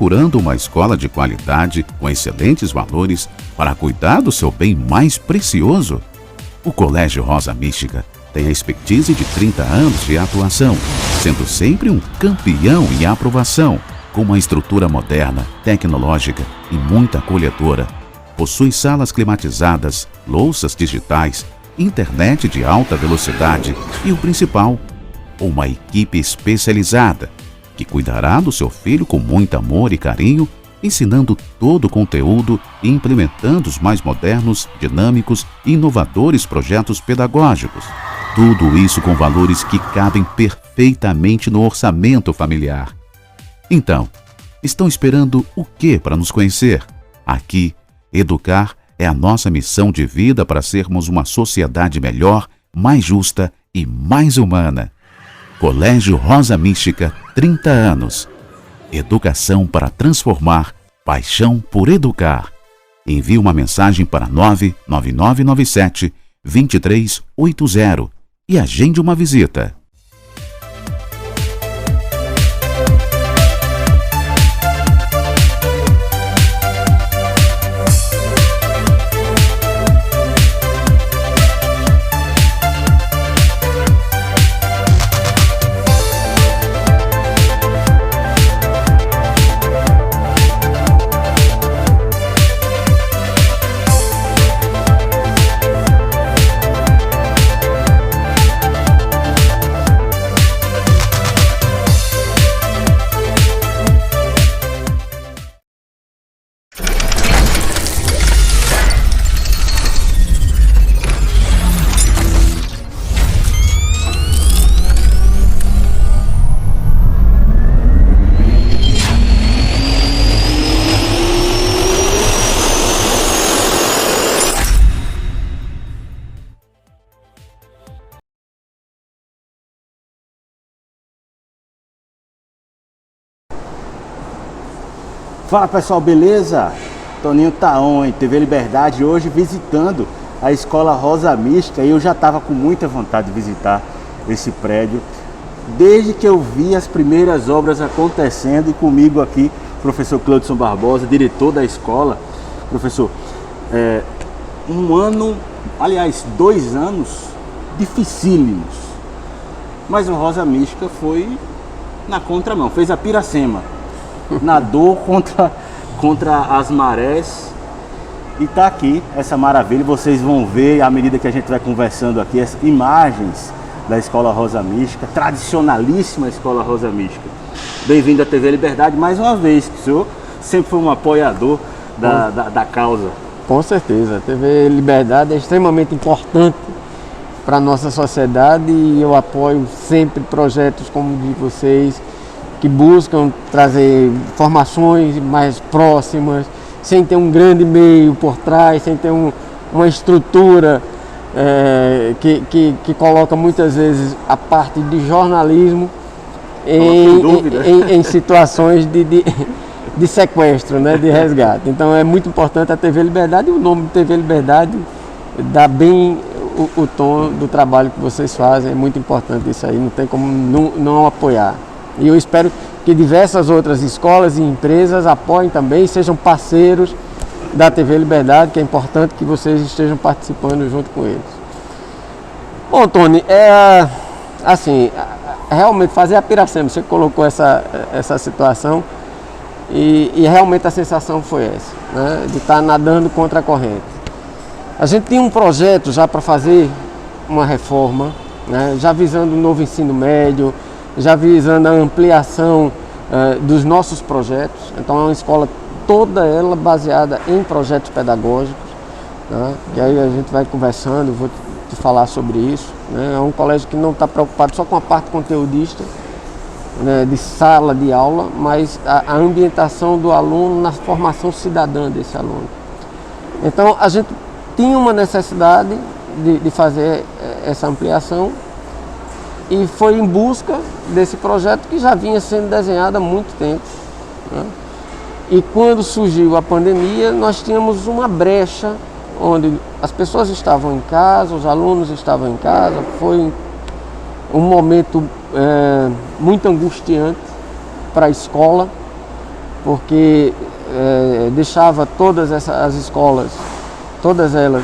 procurando uma escola de qualidade com excelentes valores para cuidar do seu bem mais precioso? O Colégio Rosa Mística tem a expertise de 30 anos de atuação, sendo sempre um campeão em aprovação, com uma estrutura moderna, tecnológica e muito acolhedora. Possui salas climatizadas, louças digitais, internet de alta velocidade e o principal, uma equipe especializada que cuidará do seu filho com muito amor e carinho, ensinando todo o conteúdo e implementando os mais modernos, dinâmicos e inovadores projetos pedagógicos. Tudo isso com valores que cabem perfeitamente no orçamento familiar. Então, estão esperando o quê para nos conhecer? Aqui, educar é a nossa missão de vida para sermos uma sociedade melhor, mais justa e mais humana. Colégio Rosa Mística, 30 anos. Educação para transformar, paixão por educar. Envie uma mensagem para 99997-2380 e agende uma visita. Fala pessoal, beleza? Toninho Taon, em TV Liberdade, hoje visitando a Escola Rosa Mística, e eu já estava com muita vontade de visitar esse prédio desde que eu vi as primeiras obras acontecendo, e comigo aqui o professor Cleudson Barbosa, diretor da escola. Professor, 2 anos dificílimos, mas o Rosa Mística foi na contramão, fez a Piracema. Nadou contra as marés e tá aqui essa maravilha. Vocês vão ver à medida que a gente vai conversando aqui as imagens da Escola Rosa Mística, tradicionalíssima Escola Rosa Mística. Bem-vindo à TV Liberdade mais uma vez, que o senhor sempre foi um apoiador da causa. Com certeza, a TV Liberdade é extremamente importante para a nossa sociedade, e eu apoio sempre projetos como o de vocês, que buscam trazer informações mais próximas, sem ter um grande meio por trás, sem ter uma estrutura que coloca muitas vezes a parte de jornalismo em situações de sequestro, né, de resgate. Então é muito importante a TV Liberdade, e o nome de TV Liberdade dá bem o tom do trabalho que vocês fazem. É muito importante isso aí, não tem como não apoiar. E eu espero que diversas outras escolas e empresas apoiem também, sejam parceiros da TV Liberdade, que é importante que vocês estejam participando junto com eles. Bom, Tony, realmente fazer a Piracema, você colocou essa situação, e realmente a sensação foi essa, né, de estar nadando contra a corrente. A gente tinha um projeto já para fazer uma reforma, né, já visando um novo ensino médio, já visando a ampliação dos nossos projetos. Então é uma escola toda ela baseada em projetos pedagógicos, né? E aí a gente vai conversando, vou te falar sobre isso, né? É um colégio que não está preocupado só com a parte conteudista, né, de sala de aula, mas a ambientação do aluno na formação cidadã desse aluno. Então a gente tinha uma necessidade de fazer essa ampliação, e foi em busca desse projeto que já vinha sendo desenhado há muito tempo, né? E quando surgiu a pandemia, nós tínhamos uma brecha onde as pessoas estavam em casa, os alunos estavam em casa. Foi um momento muito angustiante para a escola, porque deixava todas as escolas, todas elas,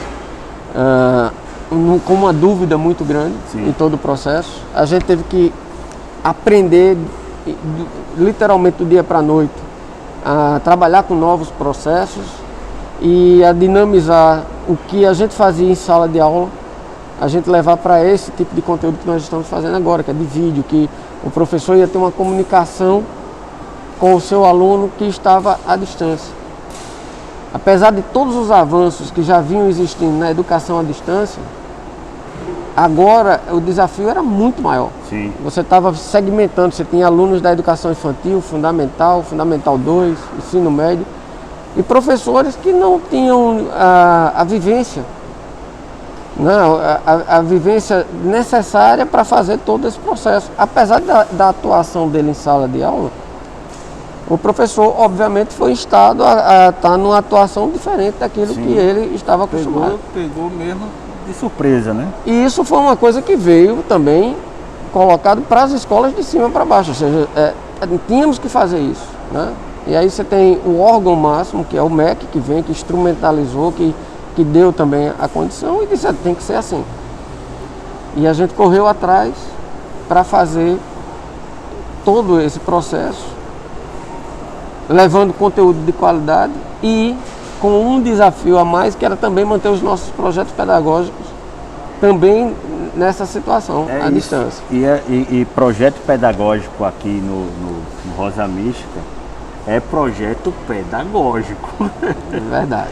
com uma dúvida muito grande. Sim. Em todo o processo. A gente teve que aprender, literalmente do dia para a noite, a trabalhar com novos processos e a dinamizar o que a gente fazia em sala de aula, a gente levar para esse tipo de conteúdo que nós estamos fazendo agora, que é de vídeo, que o professor ia ter uma comunicação com o seu aluno que estava à distância. Apesar de todos os avanços que já vinham existindo na educação à distância, agora o desafio era muito maior. Sim. Você estava segmentando, você tinha alunos da educação infantil, fundamental, fundamental 2, ensino médio, e professores que não tinham a vivência, não, a vivência necessária para fazer todo esse processo. Apesar da atuação dele em sala de aula, o professor, obviamente, foi instado a estar numa atuação diferente daquilo Sim. que ele estava acostumado. Pegou mesmo de surpresa, né? E isso foi uma coisa que veio também colocado para as escolas de cima para baixo, ou seja, tínhamos que fazer isso, né? E aí você tem o órgão máximo, que é o MEC, que vem, que instrumentalizou, que deu também a condição e disse, tem que ser assim. E a gente correu atrás para fazer todo esse processo, levando conteúdo de qualidade e com um desafio a mais, que era também manter os nossos projetos pedagógicos também nessa situação, à distância. E projeto pedagógico aqui no Rosa Mística é projeto pedagógico. É verdade.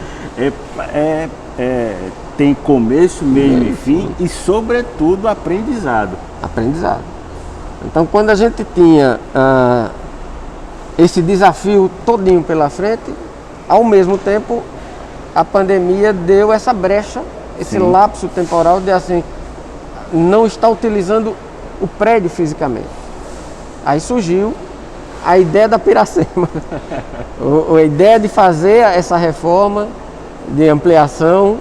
Tem começo, meio e fim e, sobretudo, aprendizado. Aprendizado. Então, quando a gente tinha esse desafio todinho pela frente, ao mesmo tempo, a pandemia deu essa brecha, esse Sim. lapso temporal de assim, não estar utilizando o prédio fisicamente. Aí surgiu a ideia da Piracema, a ideia de fazer essa reforma de ampliação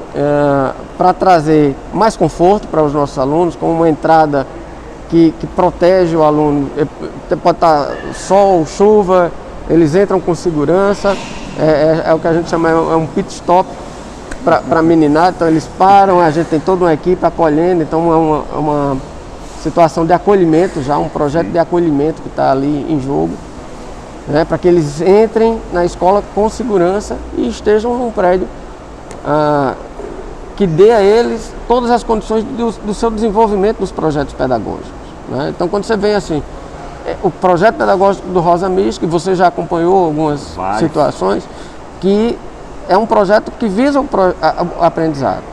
para trazer mais conforto para os nossos alunos, com uma entrada que protege o aluno. Pode estar sol, chuva, eles entram com segurança, é o que a gente chama é um pit stop para meninada, então eles param, a gente tem toda uma equipe acolhendo, então é uma situação de acolhimento já, um projeto de acolhimento que está ali em jogo, né, para que eles entrem na escola com segurança e estejam num prédio que dê a eles todas as condições do seu desenvolvimento dos projetos pedagógicos, né? Então, quando você vem assim, o projeto pedagógico do Rosa Mística, que você já acompanhou algumas situações, que é um projeto que visa o aprendizado.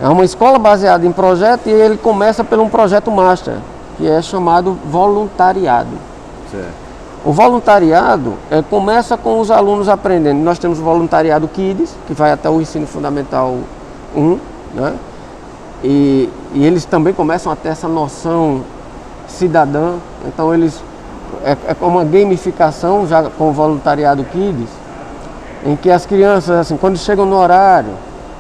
É uma escola baseada em projeto e ele começa por um projeto master, que é chamado voluntariado. Certo. O voluntariado começa com os alunos aprendendo. Nós temos o voluntariado Kids, que vai até o ensino fundamental 1, né? E eles também começam a ter essa noção cidadã. Então eles é uma gamificação já com o voluntariado Kids, em que as crianças, assim, quando chegam no horário,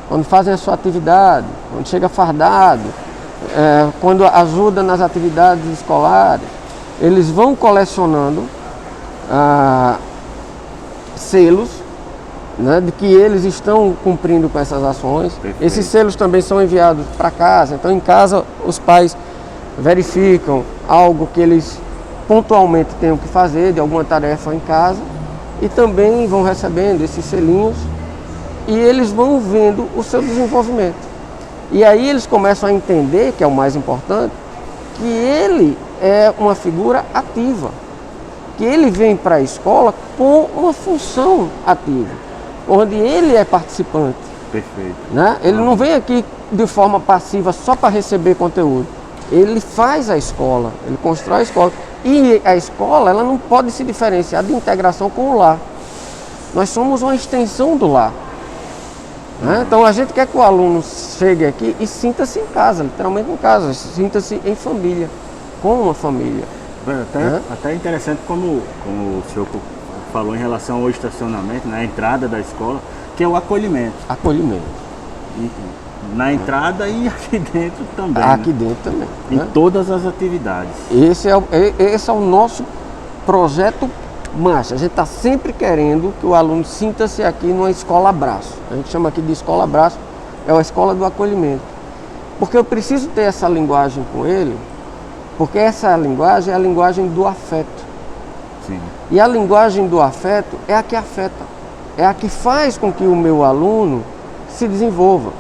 quando fazem a sua atividade, quando chega fardado, quando ajuda nas atividades escolares, eles vão colecionando selos, né, de que eles estão cumprindo com essas ações. Perfeito. Esses selos também são enviados para casa, então em casa os pais verificam algo que eles pontualmente tenham que fazer, de alguma tarefa em casa, e também vão recebendo esses selinhos e eles vão vendo o seu desenvolvimento. E aí eles começam a entender, que é o mais importante, que ele é uma figura ativa, que ele vem para a escola com uma função ativa, onde ele é participante. Perfeito. Né? Ele não vem aqui de forma passiva só para receber conteúdo. Ele faz a escola, ele constrói a escola. E a escola, ela não pode se diferenciar de integração com o lar. Nós somos uma extensão do lar. Né? Então a gente quer que o aluno chegue aqui e sinta-se em casa, literalmente em casa, sinta-se em família, com uma família. Até interessante como o senhor falou em relação ao estacionamento, na entrada da escola, que é o acolhimento. Acolhimento. Na entrada e aqui dentro também. Aqui dentro também. Em todas as atividades. Esse é o nosso projeto Mas a gente está sempre querendo que o aluno sinta-se aqui numa escola abraço. A gente chama aqui de escola abraço, é a escola do acolhimento. Porque eu preciso ter essa linguagem com ele, porque essa linguagem é a linguagem do afeto. Sim. E a linguagem do afeto é a que afeta, é a que faz com que o meu aluno se desenvolva.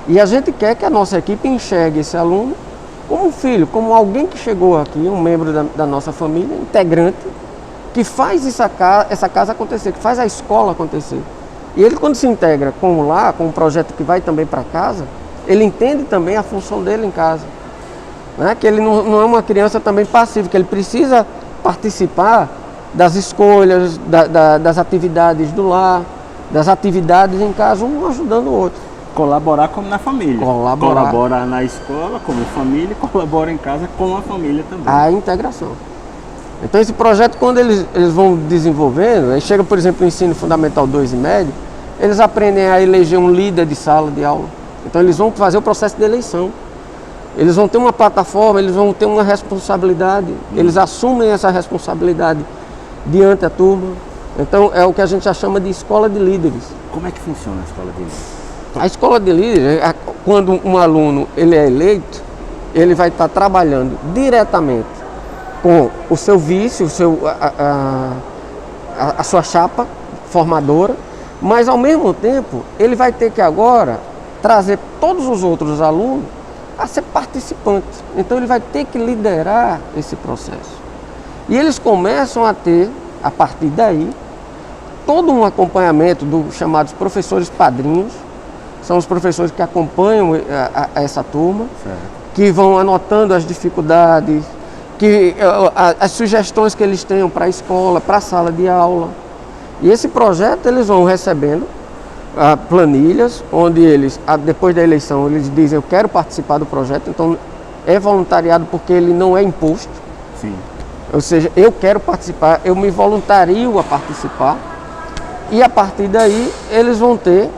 E a gente quer que a nossa equipe enxergue esse aluno como um filho, como alguém que chegou aqui, um membro da nossa família, integrante, que faz essa casa acontecer, que faz a escola acontecer. E ele, quando se integra com o lar, com um projeto que vai também para casa, ele entende também a função dele em casa. Né? Que ele não é uma criança também passiva, que ele precisa participar das escolhas, das atividades do lar, das atividades em casa, um ajudando o outro. Colaborar como na família. Colaborar na escola como família e colabora em casa com a família também. A integração. Então esse projeto, quando eles vão desenvolvendo, aí chega, por exemplo, o ensino fundamental 2 e médio, eles aprendem a eleger um líder de sala de aula. Então eles vão fazer o processo de eleição. Eles vão ter uma plataforma, eles vão ter uma responsabilidade, eles assumem essa responsabilidade diante da turma. Então é o que a gente já chama de escola de líderes. Como é que funciona a escola de líderes? A escola de líderes, quando um aluno ele é eleito, ele vai estar trabalhando diretamente com o seu vice, a sua chapa formadora, mas ao mesmo tempo ele vai ter que agora trazer todos os outros alunos a ser participantes. Então ele vai ter que liderar esse processo. E eles começam a ter, a partir daí, todo um acompanhamento dos chamados professores padrinhos. São os professores que acompanham essa turma, certo, que vão anotando as dificuldades, as sugestões que eles tenham para a escola, para a sala de aula. E esse projeto eles vão recebendo planilhas, onde eles, depois da eleição, eles dizem: eu quero participar do projeto. Então é voluntariado, porque ele não é imposto. Sim. Ou seja, eu quero participar, eu me voluntario a participar. E a partir daí eles vão ter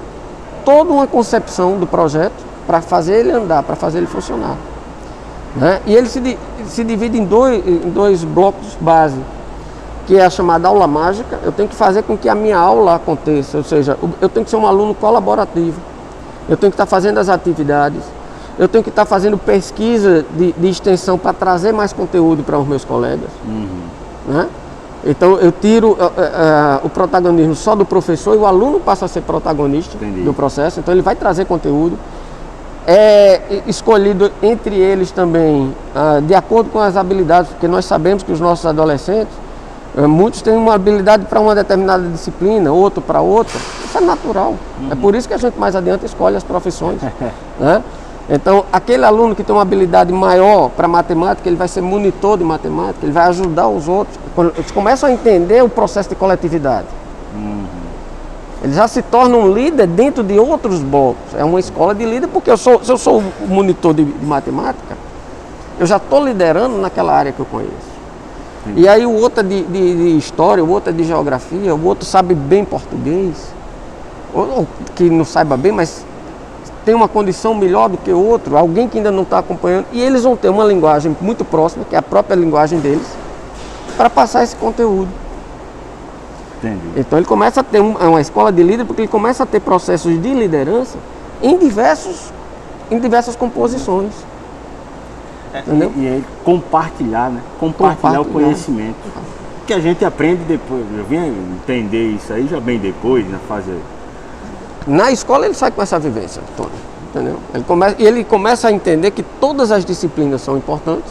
toda uma concepção do projeto para fazer ele andar, para fazer ele funcionar. Né? E ele se divide em dois blocos base, que é a chamada aula mágica. Eu tenho que fazer com que a minha aula aconteça, ou seja, eu tenho que ser um aluno colaborativo, eu tenho que estar fazendo as atividades, eu tenho que estar fazendo pesquisa de extensão para trazer mais conteúdo para os meus colegas. Né? Então eu tiro o protagonismo só do professor e o aluno passa a ser protagonista. Entendi. Do processo. Então ele vai trazer conteúdo. É escolhido entre eles também de acordo com as habilidades, porque nós sabemos que os nossos adolescentes, muitos têm uma habilidade para uma determinada disciplina, outro para outra. Isso é natural. É por isso que a gente mais adiante escolhe as profissões. Né? Então, aquele aluno que tem uma habilidade maior para matemática, ele vai ser monitor de matemática, ele vai ajudar os outros. Quando eles começam a entender o processo de coletividade, ele já se torna um líder dentro de outros blocos. É uma escola de líder, porque se eu sou o monitor de matemática, eu já estou liderando naquela área que eu conheço. E aí o outro é de história, o outro é de geografia, o outro sabe bem português, ou que não saiba bem, mas tem uma condição melhor do que o outro, alguém que ainda não está acompanhando, e eles vão ter uma linguagem muito próxima, que é a própria linguagem deles, para passar esse conteúdo. Entendi. Então ele começa a ter uma escola de líder, porque ele começa a ter processos de liderança em diversas composições. E aí compartilhar, né? Compartilhar o conhecimento. Que a gente aprende depois. Eu vim entender isso aí já bem depois, na fase. Na escola ele sai com essa vivência toda, entendeu? Ele começa a entender que todas as disciplinas são importantes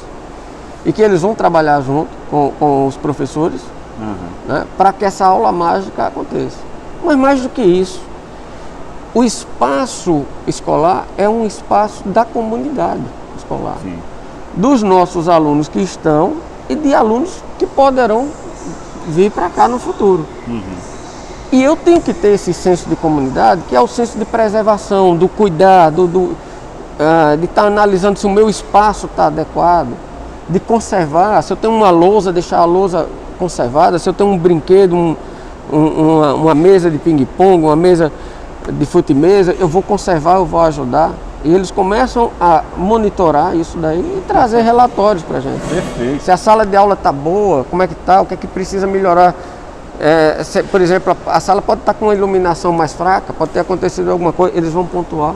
e que eles vão trabalhar junto com os professores, né, para que essa aula mágica aconteça. Mas mais do que isso, o espaço escolar é um espaço da comunidade escolar. Sim. Dos nossos alunos que estão e de alunos que poderão vir para cá no futuro. E eu tenho que ter esse senso de comunidade, que é o senso de preservação, do cuidado, de estar analisando se o meu espaço está adequado, de conservar. Se eu tenho uma lousa, deixar a lousa conservada. Se eu tenho um brinquedo, uma mesa de ping-pong, uma mesa de fute-mesa, eu vou conservar, eu vou ajudar. E eles começam a monitorar isso daí e trazer relatórios para a gente. Perfeito. Se a sala de aula está boa, como é que está, o que é que precisa melhorar Por exemplo, a sala pode estar com uma iluminação mais fraca, pode ter acontecido alguma coisa, eles vão pontuar.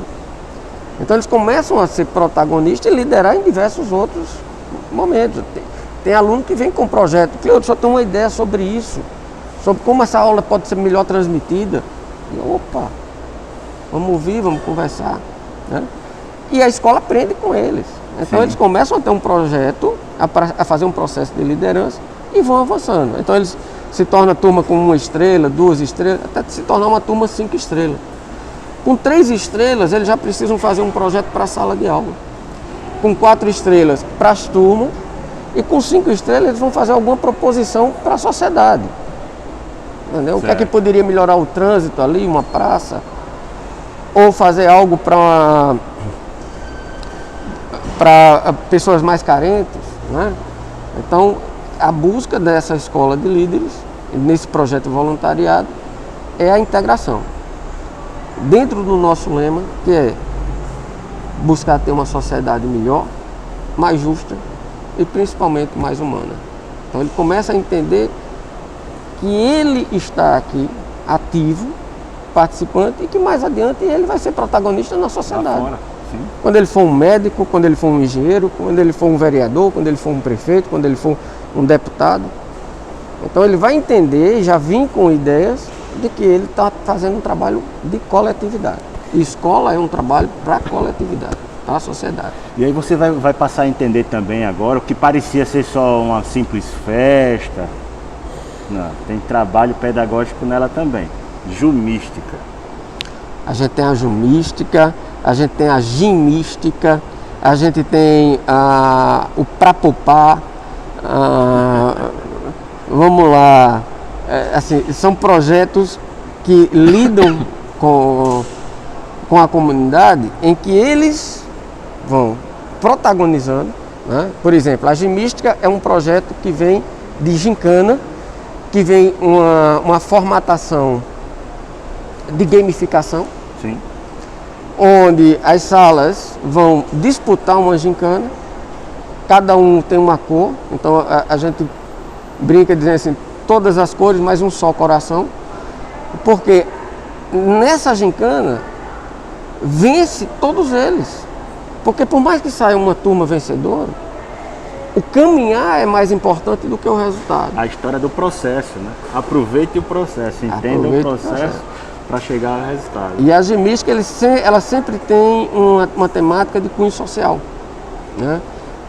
Então eles começam a ser protagonistas e liderar em diversos outros momentos. Tem aluno que vem com um projeto, que eu só tenho uma ideia sobre isso, sobre como essa aula pode ser melhor transmitida. E, opa, vamos ouvir, vamos conversar, né? E a escola aprende com eles. Então eles começam a ter um projeto, a fazer um processo de liderança e vão avançando. Então eles se tornam turma com 1 estrela, 2 estrelas, até se tornar uma turma 5 estrelas. Com 3 estrelas, eles já precisam fazer um projeto para a sala de aula. Com 4 estrelas, para as turmas. E com 5 estrelas, eles vão fazer alguma proposição para a sociedade. Entendeu? O que é que poderia melhorar o trânsito ali, uma praça? Ou fazer algo para pessoas mais carentes, né? Então, a busca dessa escola de líderes, nesse projeto de voluntariado, é a integração. Dentro do nosso lema, que é buscar ter uma sociedade melhor, mais justa e principalmente mais humana. Então ele começa a entender que ele está aqui ativo, participante, e que mais adiante ele vai ser protagonista na sociedade. Quando ele for um médico, quando ele for um engenheiro, quando ele for um vereador, quando ele for um prefeito, quando ele for um deputado. Então ele vai entender e já vir com ideias de que ele está fazendo um trabalho de coletividade. E escola é um trabalho para a coletividade, para a sociedade. E aí você vai passar a entender também agora o que parecia ser só uma simples festa. Não, tem trabalho pedagógico nela também. Jumística. A gente tem a jumística, a gente tem a gimística, a gente tem o prapopá, vamos lá, assim, são projetos que lidam com a comunidade, em que eles vão protagonizando, né? Por exemplo, a gimística é um projeto que vem de gincana, que vem uma formatação de gamificação. Sim. Onde as salas vão disputar uma gincana, cada um tem uma cor, então a gente brinca dizendo assim, todas as cores, mas um só coração, porque nessa gincana vence todos eles, porque por mais que saia uma turma vencedora, o caminhar é mais importante do que o resultado. A história do processo, né? Aproveite o processo, entenda o processo para chegar ao resultado. E a gimística, ela sempre tem uma temática de cunho social, né?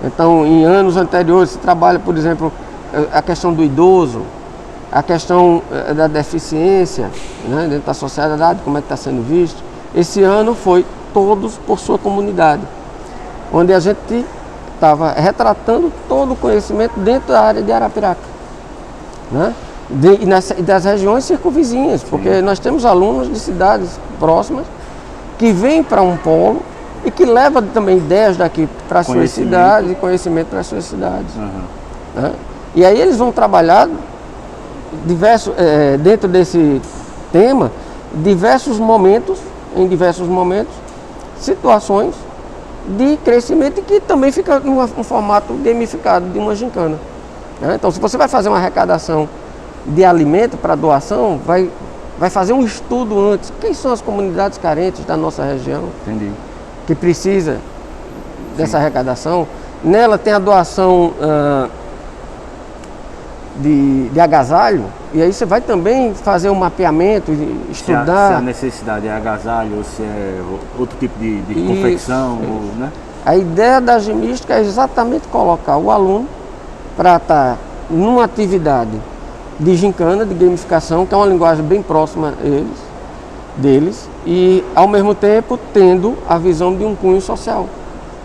Então, em anos anteriores, se trabalha, por exemplo, a questão do idoso, a questão da deficiência, né, dentro da sociedade, como é que está sendo visto. Esse ano foi todos por sua comunidade, onde a gente estava retratando todo o conhecimento dentro da área de Arapiraca, né? E das regiões circunvizinhas, porque nós temos alunos de cidades próximas que vêm para um polo e que levam também ideias daqui para as suas cidades e conhecimento para as suas cidades. Né? E aí eles vão trabalhar dentro desse tema, em diversos momentos, situações de crescimento e que também fica um formato gamificado de uma gincana. Né? Então, se você vai fazer uma arrecadação de alimento para doação, vai fazer um estudo antes. Quem são as comunidades carentes da nossa região? Entendi. Que precisa dessa arrecadação? Nela tem a doação de agasalho, e aí você vai também fazer um mapeamento, estudar. Se a necessidade é agasalho ou se é outro tipo de confecção. Né? A ideia da gimística é exatamente colocar o aluno para estar numa atividade de gincana, de gamificação, que é uma linguagem bem próxima deles, e ao mesmo tempo tendo a visão de um cunho social.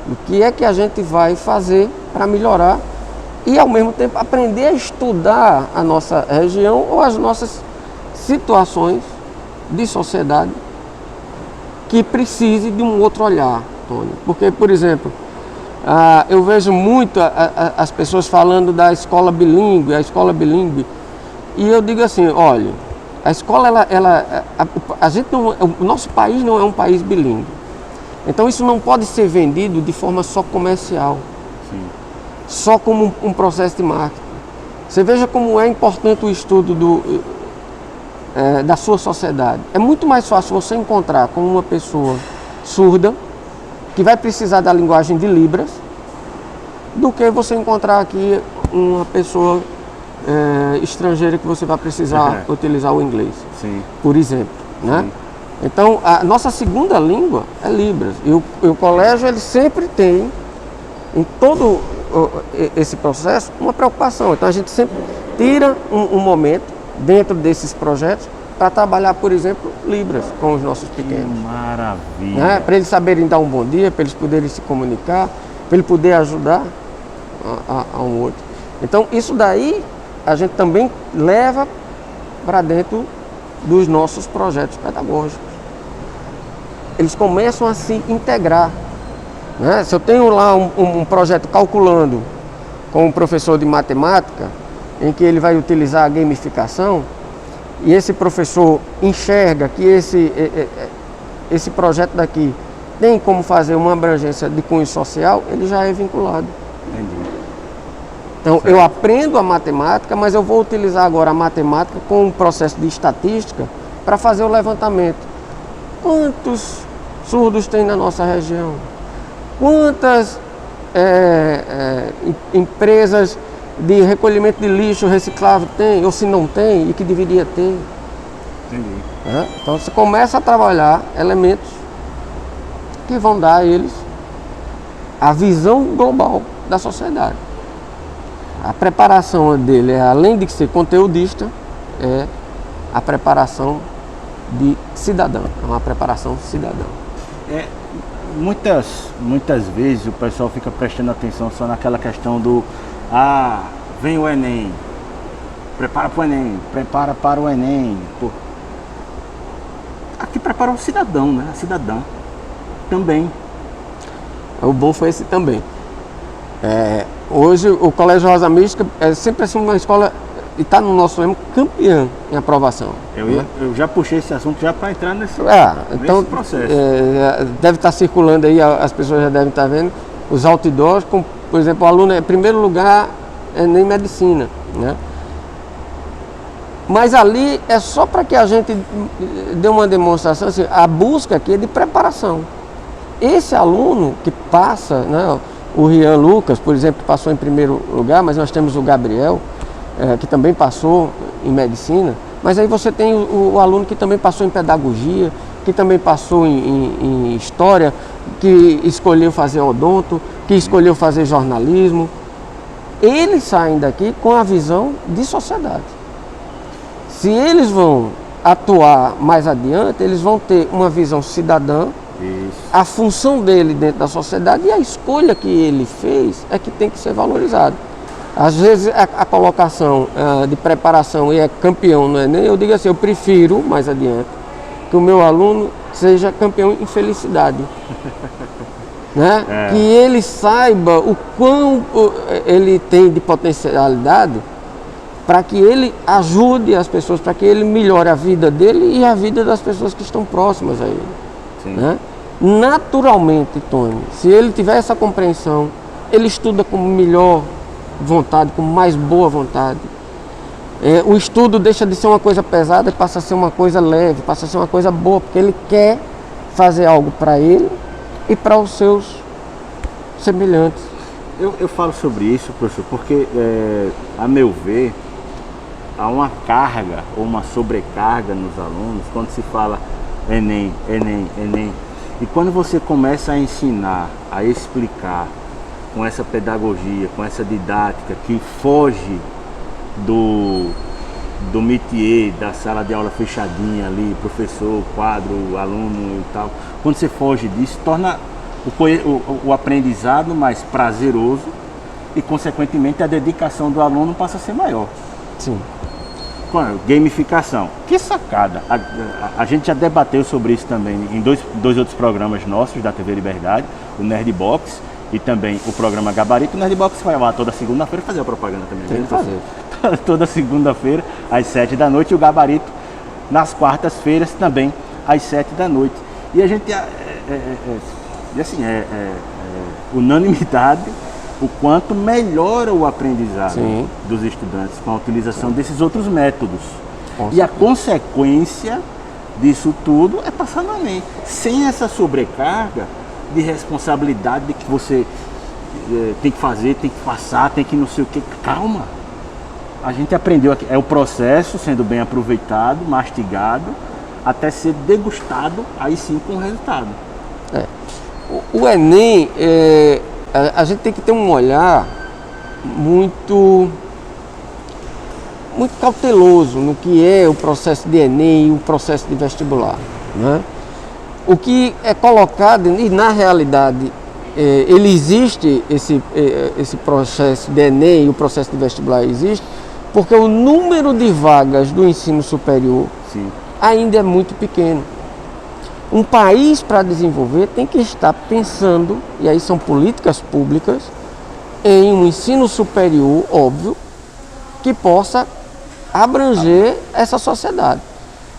O que é que a gente vai fazer para melhorar e ao mesmo tempo aprender a estudar a nossa região ou as nossas situações de sociedade que precise de um outro olhar, Tony. Porque, por exemplo, eu vejo muito as pessoas falando da escola bilíngue, e eu digo assim, olha, a escola, o nosso país não é um país bilíngue. Então isso não pode ser vendido de forma só comercial, só como um processo de marketing. Você veja como é importante o estudo da sua sociedade. É muito mais fácil você encontrar com uma pessoa surda, que vai precisar da linguagem de Libras, do que você encontrar aqui uma pessoa estrangeira que você vai precisar utilizar o inglês, Sim. por exemplo, né? Sim. Então, a nossa segunda língua é Libras. E o colégio, ele sempre tem, em todo esse processo, uma preocupação. Então, a gente sempre tira um momento dentro desses projetos para trabalhar, por exemplo, Libras com os nossos pequenos. Que maravilha. Né? Para eles saberem dar um bom dia, para eles poderem se comunicar, para ele poder ajudar a um outro. Então, isso daí a gente também leva para dentro dos nossos projetos pedagógicos. Eles começam a se integrar. Né? Se eu tenho lá um projeto calculando com um professor de matemática, em que ele vai utilizar a gamificação, e esse professor enxerga que esse projeto daqui tem como fazer uma abrangência de cunho social, ele já é vinculado. Entendi. Então, eu aprendo a matemática, mas eu vou utilizar agora a matemática com um processo de estatística para fazer o levantamento. Quantos surdos tem na nossa região? Quantas empresas de recolhimento de lixo reciclável tem, ou se não tem, e que deveria ter? Entendi. Né? Então, você começa a trabalhar elementos que vão dar a eles a visão global da sociedade. A preparação dele, além de ser conteudista, é a preparação de cidadão, é uma preparação cidadã. Muitas vezes o pessoal fica prestando atenção só naquela questão do vem o Enem, prepara para o Enem, prepara para o Enem. Pô. Aqui prepara o cidadão, né? A cidadã também. O bom foi esse também. Hoje o Colégio Rosa Mística é sempre assim uma escola, e está no nosso lema, campeã em aprovação. Eu já puxei esse assunto já para entrar nesse processo. Deve estar circulando aí, as pessoas já devem estar vendo, os outdoors, com, por exemplo, o aluno em primeiro lugar em medicina. Né? Mas ali é só para que a gente dê uma demonstração, assim, a busca aqui é de preparação. Esse aluno que passa, né, o Rian Lucas, por exemplo, que passou em primeiro lugar, mas nós temos o Gabriel, que também passou em medicina, mas aí você tem o aluno que também passou em pedagogia, que também passou em história, que escolheu fazer odonto, que escolheu fazer jornalismo. Eles saem daqui com a visão de sociedade. Se eles vão atuar mais adiante, eles vão ter uma visão cidadã, a função dele dentro da sociedade, e a escolha que ele fez é que tem que ser valorizada. Às vezes a colocação de preparação e é campeão no Enem, eu digo assim, eu prefiro mais adiante que o meu aluno seja campeão em felicidade. Né? Que ele saiba o quão ele tem de potencialidade para que ele ajude as pessoas, para que ele melhore a vida dele e a vida das pessoas que estão próximas a ele. Né? Naturalmente, Tony, se ele tiver essa compreensão, ele estuda com melhor vontade, com mais boa vontade. O estudo deixa de ser uma coisa pesada e passa a ser uma coisa leve, passa a ser uma coisa boa, porque ele quer fazer algo para ele e para os seus semelhantes. Eu falo sobre isso, professor, porque, a meu ver, há uma carga ou uma sobrecarga nos alunos quando se fala Enem, Enem, Enem. E quando você começa a ensinar, a explicar com essa pedagogia, com essa didática que foge do métier, da sala de aula fechadinha ali, professor, quadro, aluno e tal, quando você foge disso, torna o aprendizado mais prazeroso e, consequentemente, a dedicação do aluno passa a ser maior. Sim. Gamificação. Que sacada! A gente já debateu sobre isso também em dois outros programas nossos da TV Liberdade, o Nerd Box e também o programa Gabarito. O Nerd Box vai lá toda segunda-feira fazer a propaganda também. Tem que fazer. Toda segunda-feira às 7 da noite e o Gabarito nas quartas-feiras também às 7 da noite. E a gente unanimidade o quanto melhora o aprendizado dos estudantes com a utilização desses outros métodos. E a consequência disso tudo é passar no Enem. Sem essa sobrecarga de responsabilidade de que você tem que fazer, tem que passar, tem que não sei o que. Calma. A gente aprendeu aqui. É o processo sendo bem aproveitado, mastigado, até ser degustado, aí sim com o resultado. O Enem, a gente tem que ter um olhar muito cauteloso no que é o processo de Enem e o processo de vestibular, né? O que é colocado, e na realidade ele existe, esse processo de Enem e o processo de vestibular existe, porque o número de vagas do ensino superior Sim. ainda é muito pequeno. Um país, para desenvolver, tem que estar pensando, e aí são políticas públicas, em um ensino superior, óbvio, que possa abranger essa sociedade.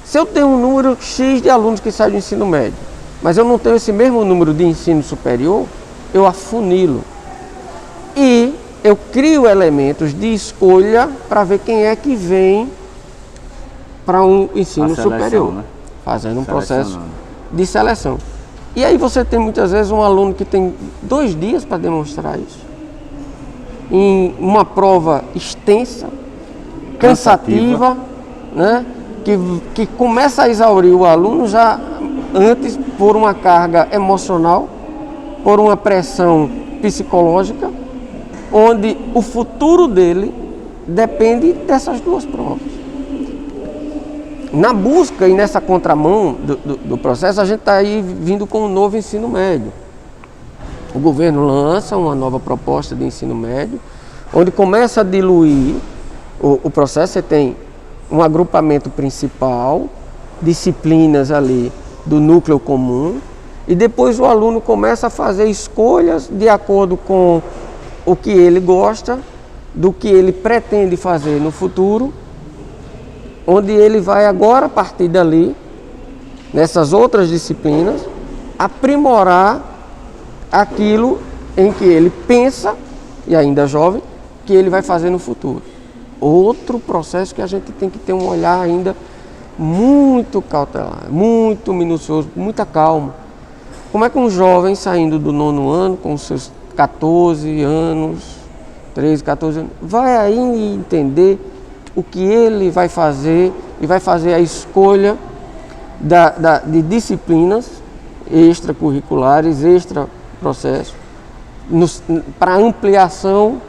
Se eu tenho um número X de alunos que saem do ensino médio, mas eu não tenho esse mesmo número de ensino superior, eu afunilo. E eu crio elementos de escolha para ver quem é que vem para um ensino superior, né? Fazendo um processo de seleção. E aí você tem muitas vezes um aluno que tem 2 dias para demonstrar isso, em uma prova extensa, cansativa, né? Que começa a exaurir o aluno já antes por uma carga emocional, por uma pressão psicológica, onde o futuro dele depende dessas 2 provas. Na busca e nessa contramão do processo, a gente está aí vindo com um novo ensino médio. O governo lança uma nova proposta de ensino médio, onde começa a diluir o processo. Você tem um agrupamento principal, disciplinas ali do núcleo comum, e depois o aluno começa a fazer escolhas de acordo com o que ele gosta, do que ele pretende fazer no futuro, onde ele vai agora, a partir dali, nessas outras disciplinas, aprimorar aquilo em que ele pensa, e ainda jovem, que ele vai fazer no futuro. Outro processo que a gente tem que ter um olhar ainda muito cautelar, muito minucioso, muita calma. Como é que um jovem saindo do 9º ano, com seus 14 anos, 13, 14 anos, vai aí entender o que ele vai fazer e vai fazer a escolha de disciplinas extracurriculares, extra processo, para ampliação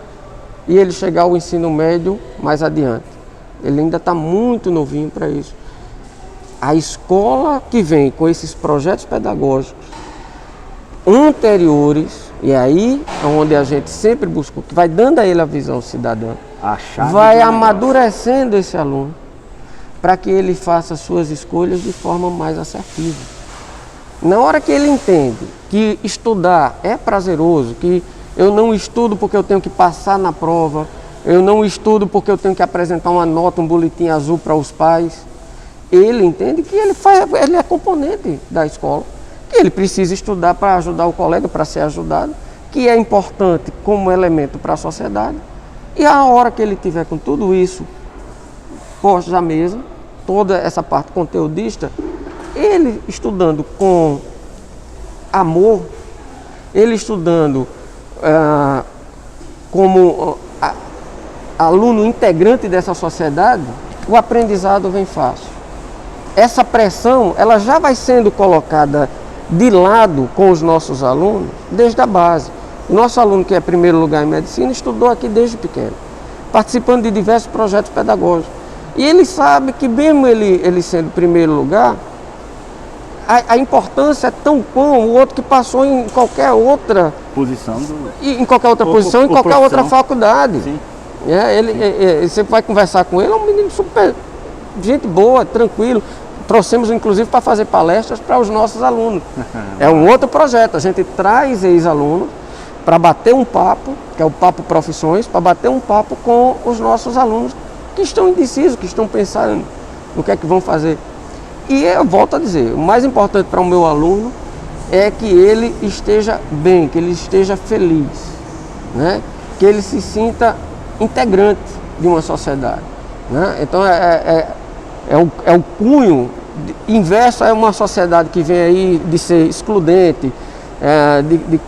e ele chegar ao ensino médio mais adiante. Ele ainda está muito novinho para isso. A escola que vem com esses projetos pedagógicos anteriores, e aí é onde a gente sempre buscou, que vai dando a ele a visão cidadã, vai amadurecendo esse aluno para que ele faça suas escolhas de forma mais assertiva. Na hora que ele entende que estudar é prazeroso, que eu não estudo porque eu tenho que passar na prova, eu não estudo porque eu tenho que apresentar uma nota, um boletim azul para os pais, ele entende que ele é componente da escola, que ele precisa estudar para ajudar o colega, para ser ajudado, que é importante como elemento para a sociedade. E a hora que ele tiver com tudo isso posto à mesa, toda essa parte conteudista, ele estudando com amor, ele estudando como aluno integrante dessa sociedade, o aprendizado vem fácil. Essa pressão, ela já vai sendo colocada de lado com os nossos alunos desde a base. O nosso aluno que é primeiro lugar em medicina estudou aqui desde pequeno, participando de diversos projetos pedagógicos. E ele sabe que mesmo ele sendo primeiro lugar, a importância é tão como o outro que passou em qualquer outra posição, em qualquer outra posição, em qualquer outra faculdade. Sim. Você vai conversar com ele, é um menino super, gente boa, tranquilo. Trouxemos inclusive para fazer palestras para os nossos alunos. É um outro projeto, a gente traz ex-alunos para bater um papo, que é o Papo Profissões, para bater um papo com os nossos alunos que estão indecisos, que estão pensando no que é que vão fazer. E eu volto a dizer, o mais importante para o meu aluno é que ele esteja bem, que ele esteja feliz, né? Que ele se sinta integrante de uma sociedade, né? Então é o cunho inverso a uma sociedade que vem aí de ser excludente,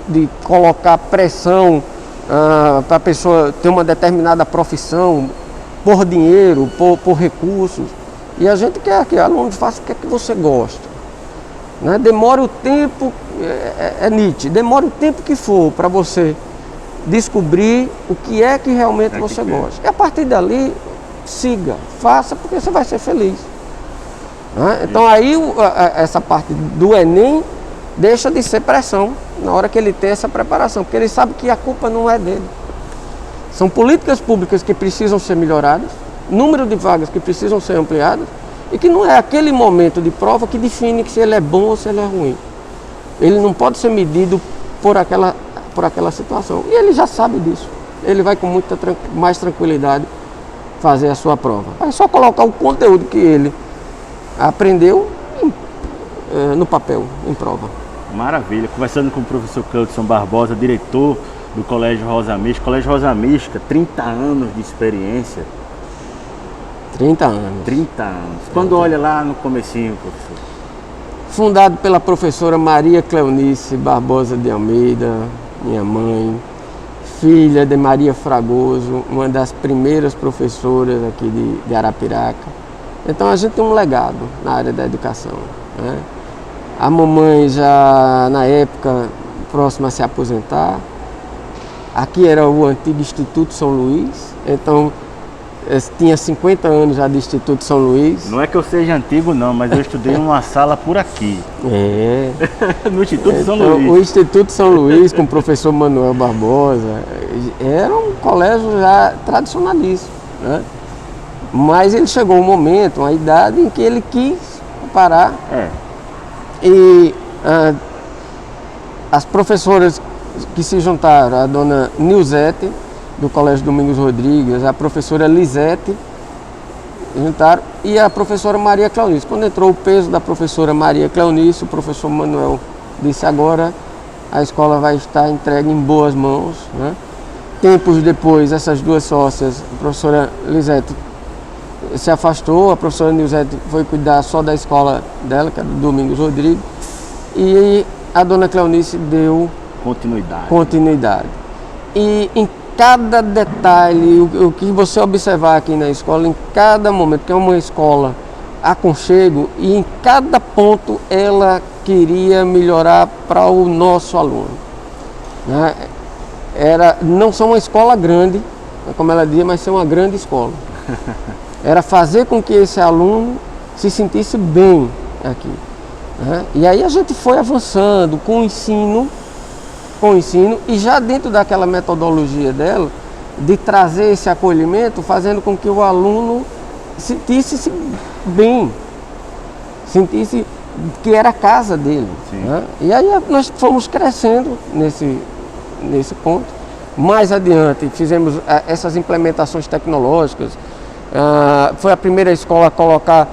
de colocar pressão para a pessoa ter uma determinada profissão por dinheiro, por recursos. E a gente quer que o aluno faça o que é que você gosta. Né? Demore o tempo, nítido, demore o tempo que for para você descobrir o que é que realmente você gosta. E a partir dali, siga, faça, porque você vai ser feliz. Né? Então aí essa parte do Enem deixa de ser pressão na hora que ele tem essa preparação, porque ele sabe que a culpa não é dele. São políticas públicas que precisam ser melhoradas, número de vagas que precisam ser ampliadas, e que não é aquele momento de prova que define se ele é bom ou se ele é ruim. Ele não pode ser medido por aquela situação. E ele já sabe disso. Ele vai com muita mais tranquilidade fazer a sua prova. É só colocar o conteúdo que ele aprendeu no papel, em prova. Maravilha. Conversando com o professor Cleudson Barbosa, diretor do Colégio Rosa Mística. Colégio Rosa Mística, 30 anos de experiência. 30 anos. 30 anos. Quando olha lá no comecinho, professor? Fundado pela professora Maria Cleonice Barbosa de Almeida, minha mãe, filha de Maria Fragoso, uma das primeiras professoras aqui de Arapiraca. Então a gente tem um legado na área da educação. Né? A mamãe já na época próxima a se aposentar. Aqui era o antigo Instituto São Luís, então tinha 50 anos já de Instituto São Luís. Não é que eu seja antigo não, mas eu estudei numa sala por aqui. No Instituto São Luís. O Instituto São Luís, com o professor Manuel Barbosa, era um colégio já tradicionalíssimo. Né? Mas ele chegou um momento, uma idade em que ele quis parar. E as professoras que se juntaram, a dona Nilzete, do Colégio Domingos Rodrigues, a professora Lisete, juntaram, e a professora Maria Cleonice. Quando entrou o peso da professora Maria Cleonice, o professor Manuel disse: agora a escola vai estar entregue em boas mãos. Né? Tempos depois, essas duas sócias, a professora Lisete se afastou, a professora Nilzete foi cuidar só da escola dela, que era do Domingos Rodrigues, e a dona Cleonice deu continuidade. E em cada detalhe, o que você observar aqui na escola, em cada momento, que é uma escola aconchego, e em cada ponto ela queria melhorar para o nosso aluno. Né? Não só uma escola grande, como ela dizia, mas ser uma grande escola. Era fazer com que esse aluno se sentisse bem aqui. Né? E aí a gente foi avançando com o ensino, e já dentro daquela metodologia dela, de trazer esse acolhimento, fazendo com que o aluno sentisse-se bem, sentisse que era a casa dele. Né? E aí nós fomos crescendo nesse ponto. Mais adiante, fizemos essas implementações tecnológicas. Foi a primeira escola a colocar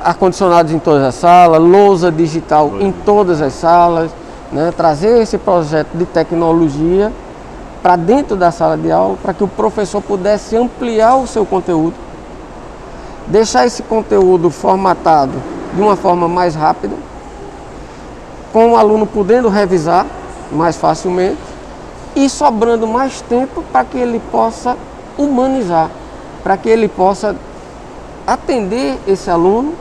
ar-condicionados em todas as salas, lousa digital em todas as salas. Né, trazer esse projeto de tecnologia para dentro da sala de aula, para que o professor pudesse ampliar o seu conteúdo, deixar esse conteúdo formatado de uma forma mais rápida, com o aluno podendo revisar mais facilmente e sobrando mais tempo para que ele possa humanizar, para que ele possa atender esse aluno.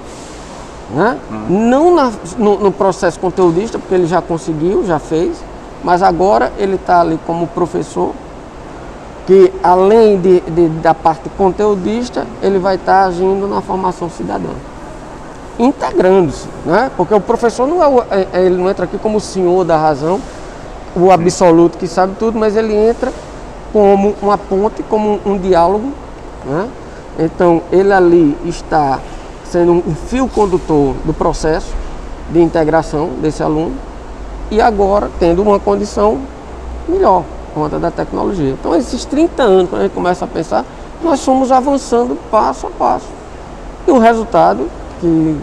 Né? Não no processo conteudista, porque ele já conseguiu, já fez, mas agora ele está ali como professor, que além da parte conteudista, ele vai estar agindo na formação cidadã, integrando-se, né? Porque o professor ele não entra aqui como o senhor da razão, o absoluto que sabe tudo, mas ele entra como uma ponte, como um diálogo. Né? Então ele ali está sendo um fio condutor do processo de integração desse aluno e agora tendo uma condição melhor por conta da tecnologia. Então esses 30 anos, quando a gente começa a pensar, nós fomos avançando passo a passo. E o resultado que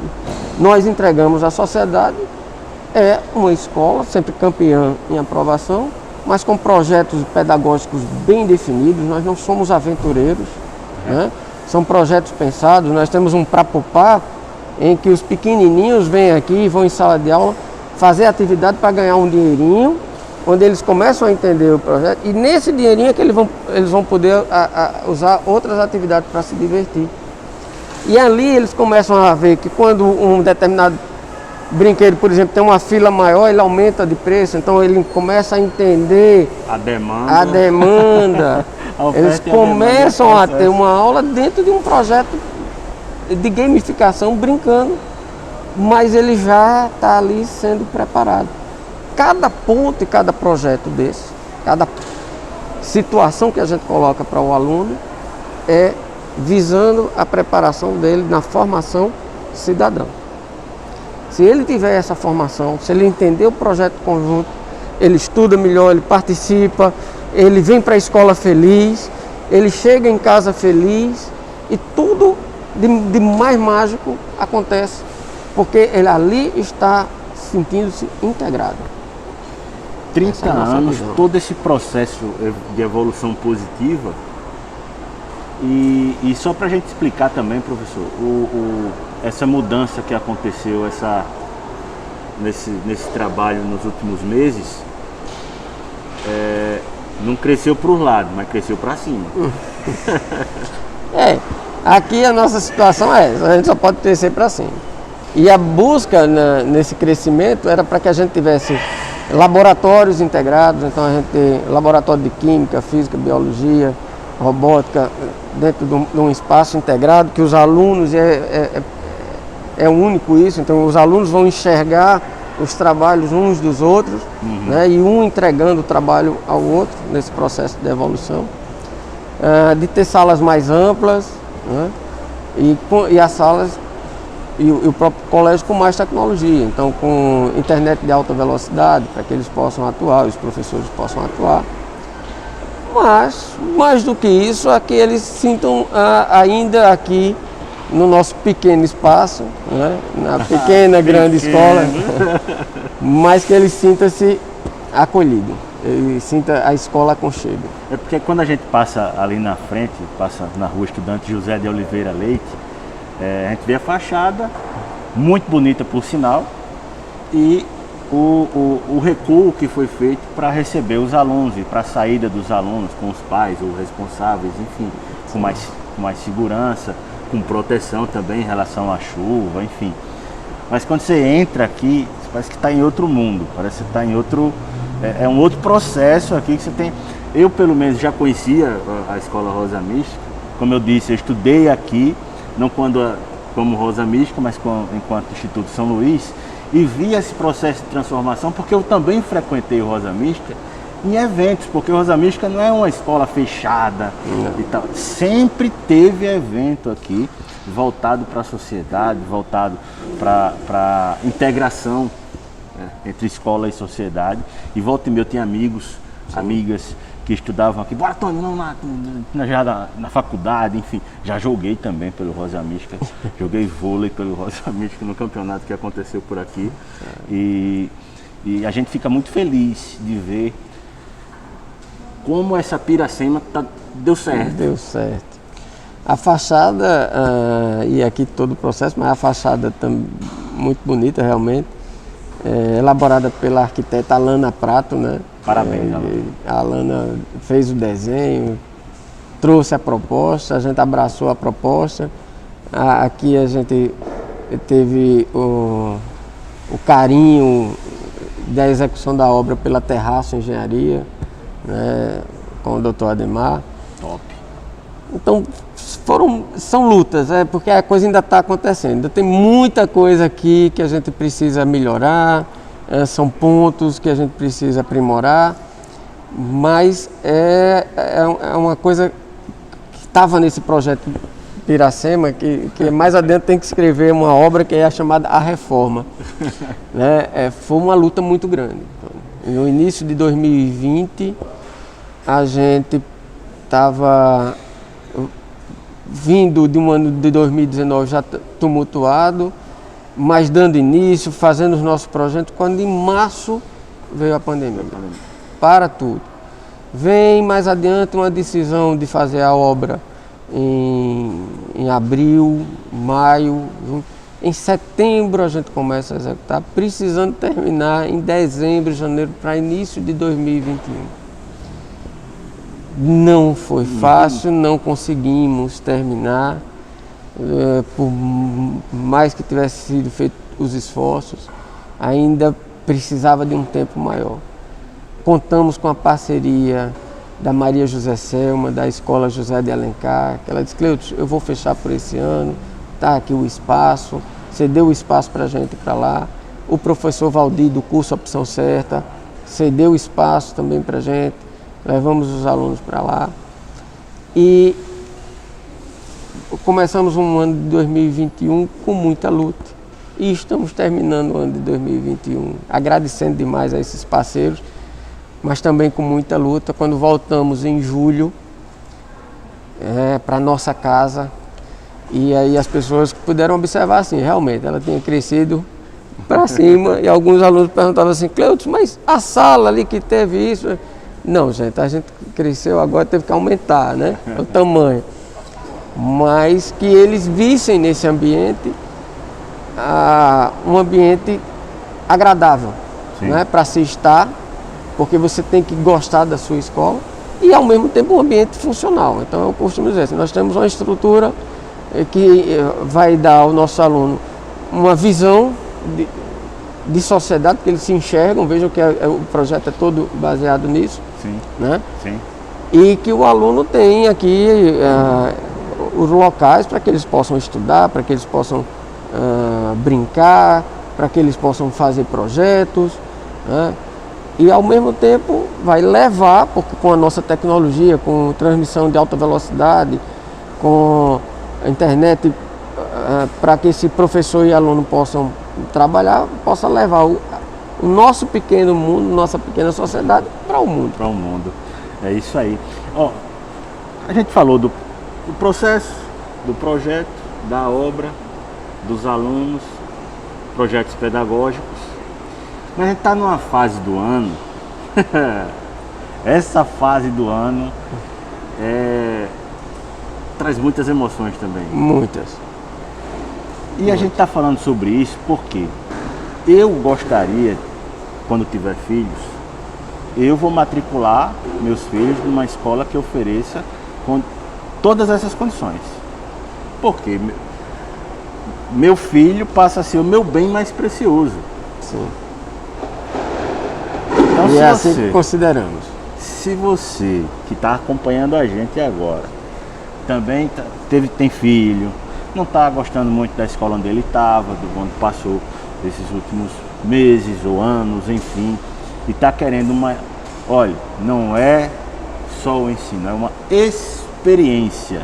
nós entregamos à sociedade é uma escola sempre campeã em aprovação, mas com projetos pedagógicos bem definidos. Nós não somos aventureiros, né? são projetos pensados. Nós temos um Prapupá, em que os pequenininhos vêm aqui e vão em sala de aula fazer atividade para ganhar um dinheirinho, onde eles começam a entender o projeto, e nesse dinheirinho é que eles vão poder usar outras atividades para se divertir. E ali eles começam a ver que quando um determinado brinquedo, por exemplo, tem uma fila maior, ele aumenta de preço, então ele começa a entender a demanda. Eles começam a ter uma aula dentro de um projeto de gamificação, brincando, mas ele já está ali sendo preparado. Cada ponto e cada projeto desse, cada situação que a gente coloca para o aluno é visando a preparação dele na formação cidadã. Se ele tiver essa formação, se ele entender o projeto conjunto, ele estuda melhor, ele participa, ele vem para a escola feliz, ele chega em casa feliz e tudo de mais mágico acontece, porque ele ali está sentindo-se integrado. 30 anos, todo esse processo de evolução positiva. E só para a gente explicar também, professor, essa mudança que aconteceu nesse trabalho nos últimos meses, não cresceu para os lados, mas cresceu para cima. Aqui a nossa situação é essa, a gente só pode crescer para cima. E a busca nesse crescimento era para que a gente tivesse laboratórios integrados, então a gente tem laboratório de química, física, biologia, robótica, dentro de um espaço integrado, que os alunos, é único isso, então os alunos vão enxergar os trabalhos uns dos outros, né, e um entregando o trabalho ao outro nesse processo de evolução, de ter salas mais amplas, né, e as salas e o próprio colégio com mais tecnologia, então com internet de alta velocidade, para que eles possam atuar, os professores possam atuar. Mas, mais do que isso, é que eles sintam ainda aqui no nosso pequeno espaço, né, na pequena, grande escola, mas que eles sintam-se acolhidos, ele sinta a escola aconchego. É porque quando a gente passa ali na frente, passa na rua Estudante José de Oliveira Leite, a gente vê a fachada, muito bonita por sinal, e o recuo que foi feito para receber os alunos e para a saída dos alunos com os pais ou responsáveis, enfim, com mais segurança, com proteção também em relação à chuva, enfim. Mas quando você entra aqui, você parece que está em outro mundo, parece que está em outro... É um outro processo aqui que você tem... Eu, pelo menos, já conhecia a Escola Rosa Mística. Como eu disse, eu estudei aqui, não como Rosa Mística, mas enquanto Instituto São Luís, e vi esse processo de transformação, porque eu também frequentei o Rosa Mística em eventos, porque o Rosa Mística não é uma escola fechada e tal. Sempre teve evento aqui, voltado para a sociedade, voltado para integração, né, entre escola e sociedade. E volta e meia eu tinha amigos, amigas que estudavam aqui. Bora, Tony, vamos lá, já na faculdade, enfim. Já joguei também pelo Rosa Mística, joguei vôlei pelo Rosa Mística no campeonato que aconteceu por aqui. E a gente fica muito feliz de ver como essa Piracema deu certo. Deu certo. A fachada, e aqui todo o processo, mas a fachada muito bonita realmente, elaborada pela arquiteta Alana Prato, né? Parabéns, Alana. A Alana fez o desenho, trouxe a proposta, a gente abraçou a proposta. Aqui a gente teve o carinho da execução da obra pela Terraço Engenharia, né, com o Dr. Ademar. Top. Então são lutas, porque a coisa ainda está acontecendo, ainda tem muita coisa aqui que a gente precisa melhorar, são pontos que a gente precisa aprimorar, mas é uma coisa que estava nesse projeto Piracema, que mais adiante tem que escrever uma obra que é a chamada A Reforma. Né? Foi uma luta muito grande. No início de 2020, a gente estava vindo de um ano de 2019 já tumultuado, mas dando início, fazendo os nossos projetos, quando em março veio a pandemia. Para tudo. Vem mais adiante uma decisão de fazer a obra em abril, maio, junho. Em setembro a gente começa a executar, precisando terminar em dezembro, janeiro, para início de 2021. Não foi fácil, não conseguimos terminar, por mais que tivesse sido feito os esforços, ainda precisava de um tempo maior. Contamos com a parceria da Maria José Selma, da Escola José de Alencar, que ela disse: Cleutis, eu vou fechar por esse ano, está aqui o espaço, cedeu o espaço para a gente ir para lá. O professor Valdir, do curso Opção Certa, cedeu o espaço também para a gente, levamos os alunos para lá. E começamos um ano de 2021 com muita luta. E estamos terminando o ano de 2021, agradecendo demais a esses parceiros, mas também com muita luta. Quando voltamos em julho para nossa casa, e aí as pessoas puderam observar assim, realmente, ela tinha crescido para cima, e alguns alunos perguntavam assim: Cleutis, mas a sala ali que teve isso... Não, gente, a gente cresceu, agora teve que aumentar, né, o tamanho. Mas que eles vissem nesse ambiente um ambiente agradável, né, para se estar, porque você tem que gostar da sua escola, e ao mesmo tempo um ambiente funcional. Então eu costumo dizer assim, nós temos uma estrutura que vai dar ao nosso aluno uma visão de sociedade, que eles se enxergam, vejam que o projeto é todo baseado nisso. Sim. Né? Sim. E que o aluno tem aqui os locais para que eles possam estudar, para que eles possam brincar, para que eles possam fazer projetos, né? E ao mesmo tempo vai levar, porque com a nossa tecnologia, com transmissão de alta velocidade, com a internet, para que esse professor e aluno possam trabalhar, possa levar o nosso pequeno mundo, nossa pequena sociedade para o mundo. Para o mundo. É isso aí. Ó, a gente falou do processo, do projeto, da obra, dos alunos, projetos pedagógicos, mas a gente está numa fase do ano, essa fase do ano traz muitas emoções também. Muitas. E a gente está falando sobre isso porque eu gostaria, quando tiver filhos, eu vou matricular meus filhos numa escola que ofereça com todas essas condições. Porque meu filho passa a ser o meu bem mais precioso. Sim. Então, E é assim que consideramos. Se você que está acompanhando a gente agora também tem filho, não está gostando muito da escola onde ele estava, do onde passou esses últimos meses ou anos, enfim, e está querendo olha, não é só o ensino, é uma experiência.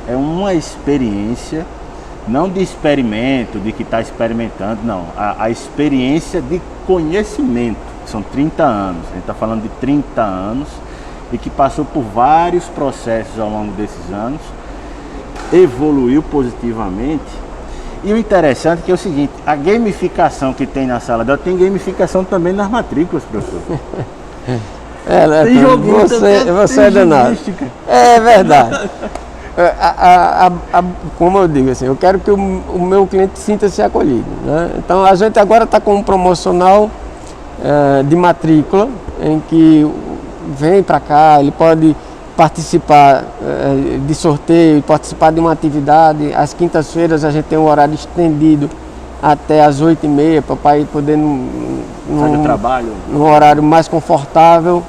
É uma experiência, não de experimento, de que está experimentando, não. A experiência de conhecimento. São 30 anos, a gente está falando de 30 anos, e que passou por vários processos ao longo desses anos, evoluiu positivamente. E o interessante é que é o seguinte, a gamificação que tem na sala dela, tem gamificação também nas matrículas, professor. Tem joguinho, você é danado. É verdade. Como eu digo assim, eu quero que o meu cliente sinta-se acolhido, né? Então a gente agora está com um promocional de matrícula, em que vem para cá, ele pode participar de sorteio, participar de uma atividade. Às quintas-feiras a gente tem um horário estendido até às 8h30, para o pai poder, fazer o trabalho num horário mais confortável,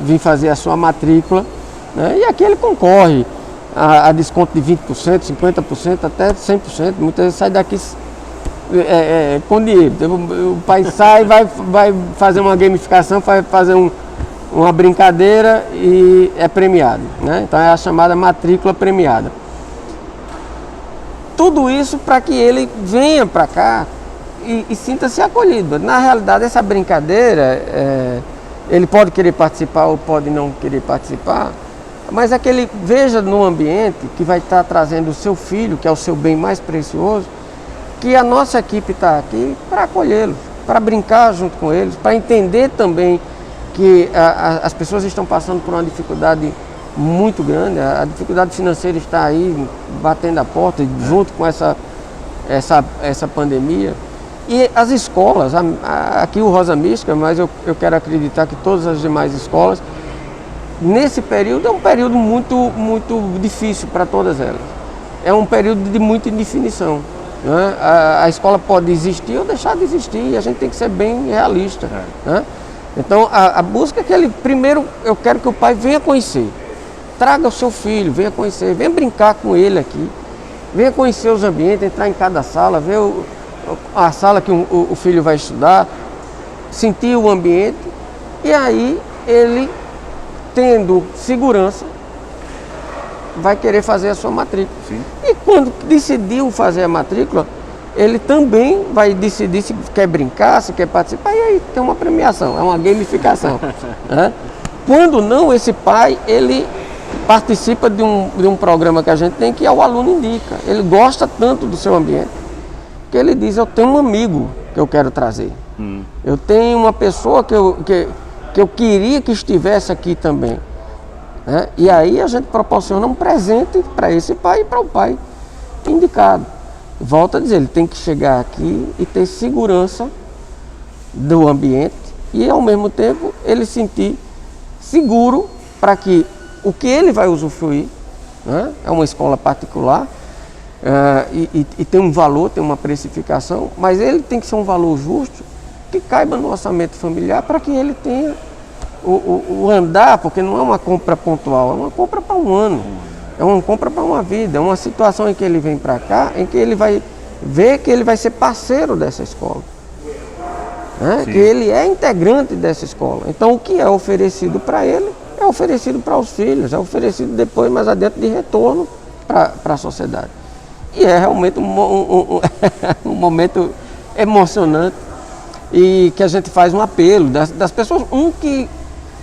vir fazer a sua matrícula, né? E aqui ele concorre a desconto de 20%, 50%, até 100%. Muitas vezes sai daqui com dinheiro. O pai sai, vai fazer uma gamificação, vai fazer uma brincadeira e é premiado, né? Então é a chamada matrícula premiada. Tudo isso para que ele venha para cá e sinta-se acolhido. Na realidade, essa brincadeira, ele pode querer participar ou pode não querer participar, mas é que ele veja no ambiente que vai estar trazendo o seu filho, que é o seu bem mais precioso, que a nossa equipe está aqui para acolhê-los, para brincar junto com eles, para entender também que as pessoas estão passando por uma dificuldade muito grande, a dificuldade financeira está aí batendo a porta, junto com essa pandemia. E as escolas, aqui o Rosa Mística, mas eu quero acreditar que todas as demais escolas, nesse período, é um período muito difícil para todas elas. É um período de muita indefinição. Né? A escola pode existir ou deixar de existir, e a gente tem que ser bem realista. Né? Então, a busca é que ele, primeiro, eu quero que o pai venha conhecer. Traga o seu filho, venha conhecer, venha brincar com ele aqui. Venha conhecer os ambientes, entrar em cada sala, ver a sala que o filho vai estudar, sentir o ambiente, e aí ele, tendo segurança, vai querer fazer a sua matrícula. Sim. E quando decidiu fazer a matrícula, ele também vai decidir se quer brincar, se quer participar, e aí tem uma premiação, é uma gamificação. Né? Quando não, esse pai, ele participa de um programa que a gente tem, que é o aluno indica. Ele gosta tanto do seu ambiente, que ele diz, eu tenho um amigo que eu quero trazer. Eu tenho uma pessoa que eu queria que estivesse aqui também. Né? E aí a gente proporciona um presente para esse pai e para o pai indicado. Volto a dizer, ele tem que chegar aqui e ter segurança do ambiente e, ao mesmo tempo, ele sentir seguro para que o que ele vai usufruir, né? É uma escola particular, e tem um valor, tem uma precificação, mas ele tem que ser um valor justo que caiba no orçamento familiar para que ele tenha o andar, porque não é uma compra pontual, é uma compra para um ano, é uma compra para uma vida, é uma situação em que ele vem para cá, em que ele vai ver que ele vai ser parceiro dessa escola, né? Que ele é integrante dessa escola. Então o que é oferecido para ele é oferecido para os filhos, é oferecido depois, mais adiante, de retorno para a sociedade. E é realmente um momento emocionante, e que a gente faz um apelo das pessoas, que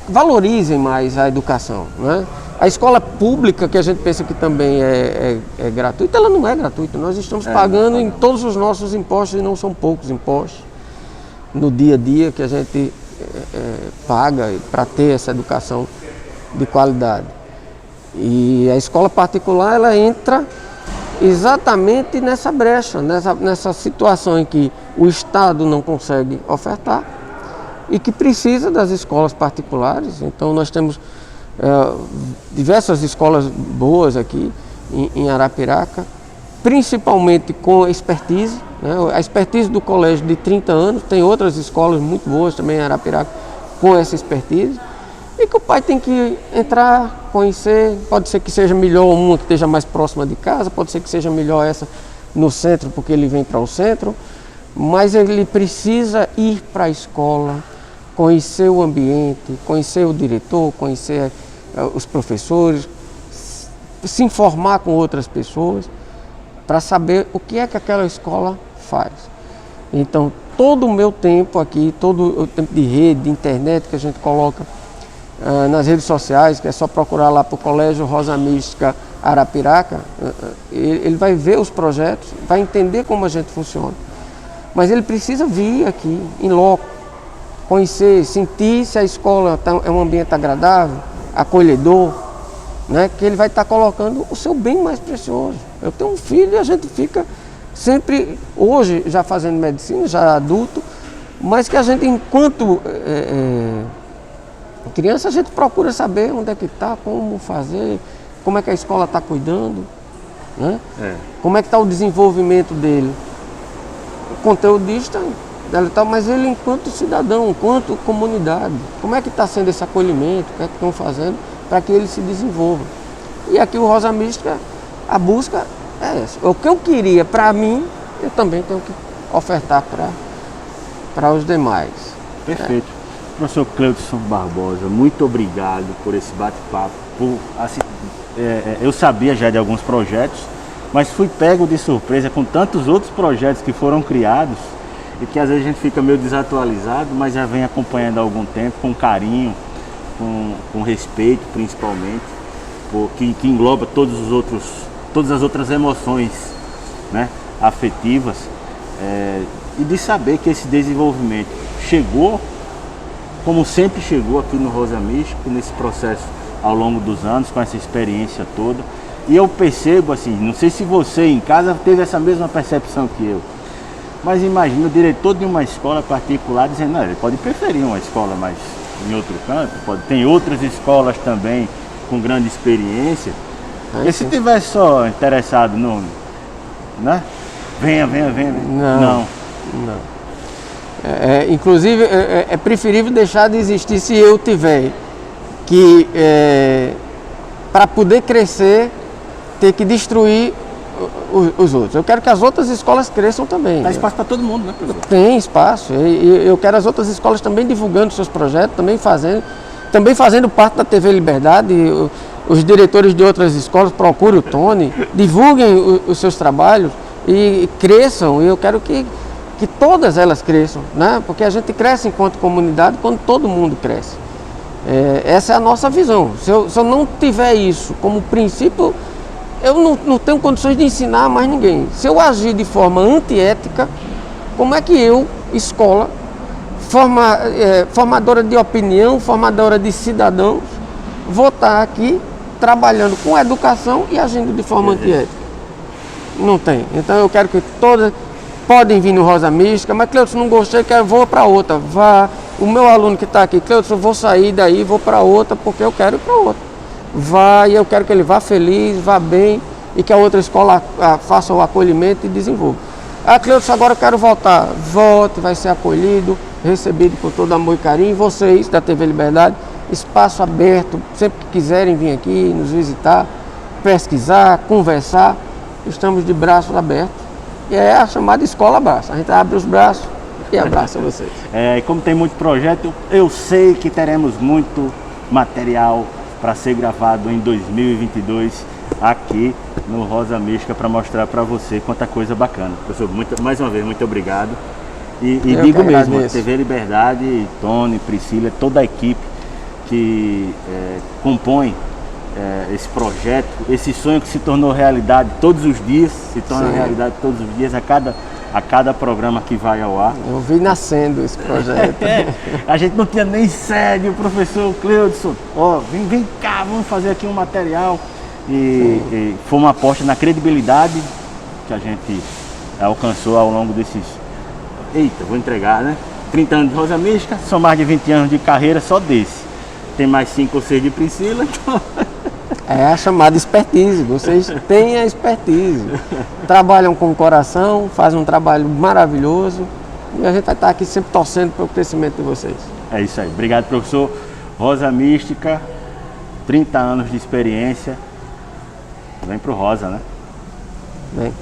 valorizem mais a educação. Né? A escola pública, que a gente pensa que também é gratuita, ela não é gratuita. Nós estamos pagando em todos os nossos impostos, e não são poucos impostos, no dia a dia que a gente paga para ter essa educação de qualidade. E a escola particular, ela entra exatamente nessa brecha, nessa situação em que o Estado não consegue ofertar e que precisa das escolas particulares. Então nós temos diversas escolas boas aqui em Arapiraca, principalmente com expertise, né? A expertise do colégio de 30 anos, tem outras escolas muito boas também em Arapiraca com essa expertise, e que o pai tem que entrar, conhecer. Pode ser que seja melhor uma que esteja mais próxima de casa, pode ser que seja melhor essa no centro, porque ele vem para o centro, mas ele precisa ir para a escola, conhecer o ambiente, conhecer o diretor, conhecer os professores, se informar com outras pessoas, para saber o que é que aquela escola faz. Então, todo o meu tempo aqui, todo o tempo de rede, de internet que a gente coloca nas redes sociais, que é só procurar lá para o Colégio Rosa Mística Arapiraca, ele vai ver os projetos, vai entender como a gente funciona. Mas ele precisa vir aqui, em loco, conhecer, sentir se a escola é um ambiente agradável, acolhedor, né? Que ele vai estar colocando o seu bem mais precioso. Eu tenho um filho e a gente fica sempre, hoje já fazendo medicina, já adulto, mas que a gente, enquanto criança, a gente procura saber onde é que está, como fazer, como é que a escola está cuidando, né? Como é que está o desenvolvimento dele. O conteudista, mas ele enquanto cidadão, enquanto comunidade, como é que está sendo esse acolhimento, o que é que estão fazendo para que ele se desenvolva. E aqui o Rosa Mística, a busca é essa. O que eu queria para mim, eu também tenho que ofertar para os demais. Perfeito. Professor Cleudson Barbosa, muito obrigado por esse bate-papo. Eu sabia já de alguns projetos, mas fui pego de surpresa com tantos outros projetos que foram criados e que às vezes a gente fica meio desatualizado, mas já vem acompanhando há algum tempo, com carinho, com respeito principalmente, que engloba todas as outras emoções, né, afetivas, e de saber que esse desenvolvimento chegou, como sempre chegou aqui no Rosa Mística, nesse processo ao longo dos anos, com essa experiência toda. E eu percebo assim, não sei se você em casa teve essa mesma percepção que eu, mas imagina o diretor de uma escola particular dizendo, não, ele pode preferir uma escola mais em outro canto, tem outras escolas também com grande experiência. E se tivesse só interessado no, né? Venha. Não. Inclusive, é preferível deixar de existir se eu tiver que, para poder crescer, ter que destruir os outros. Eu quero que as outras escolas cresçam também. Dá espaço para todo mundo, né, professor? Tem espaço. Eu quero as outras escolas também divulgando seus projetos, também fazendo parte da TV Liberdade. Os diretores de outras escolas procurem o Tony, divulguem os seus trabalhos e cresçam. Eu quero que todas elas cresçam, né? Porque a gente cresce enquanto comunidade quando todo mundo cresce. Essa é a nossa visão. Se eu não tiver isso como princípio, eu não tenho condições de ensinar a mais ninguém. Se eu agir de forma antiética, como é que eu, escola, formadora de opinião, formadora de cidadãos, vou estar aqui trabalhando com educação e agindo de forma antiética? Não tem. Então eu quero que todas podem vir no Rosa Mística, mas Cleudson, não gostei, vou para outra. Vá, o meu aluno que está aqui, Cleudson, eu vou sair daí, vou para outra, porque eu quero ir para outra. Vá, e eu quero que ele vá feliz, vá bem, e que a outra escola faça o acolhimento e desenvolva. Cleudson, agora eu quero voltar. Volte, vai ser acolhido, recebido com todo amor e carinho. Vocês da TV Liberdade, espaço aberto, sempre que quiserem vir aqui, nos visitar, pesquisar, conversar, estamos de braços abertos. E é a chamada Escola Abraça. A gente abre os braços e abraça vocês. E como tem muito projeto, eu sei que teremos muito material para ser gravado em 2022 aqui no Rosa Mística para mostrar para você quanta coisa bacana. Professor, mais uma vez, muito obrigado. E digo mesmo, TV Liberdade, Tony, Priscila, toda a equipe que compõe esse projeto, esse sonho que se tornou realidade todos os dias, se torna realidade todos os dias, a cada programa que vai ao ar. Eu vi nascendo esse projeto. A gente não tinha nem sede, o professor Cleudson, vem cá, vamos fazer aqui um material. E foi uma aposta na credibilidade que a gente alcançou ao longo desses, vou entregar, né? 30 anos de Rosa Mística, são mais de 20 anos de carreira só desse. Tem mais 5 ou 6 de Priscila, então... É a chamada expertise, vocês têm a expertise, trabalham com o coração, fazem um trabalho maravilhoso e a gente vai estar aqui sempre torcendo para o crescimento de vocês. É isso aí, obrigado, professor. Rosa Mística, 30 anos de experiência, vem pro Rosa, né? Vem.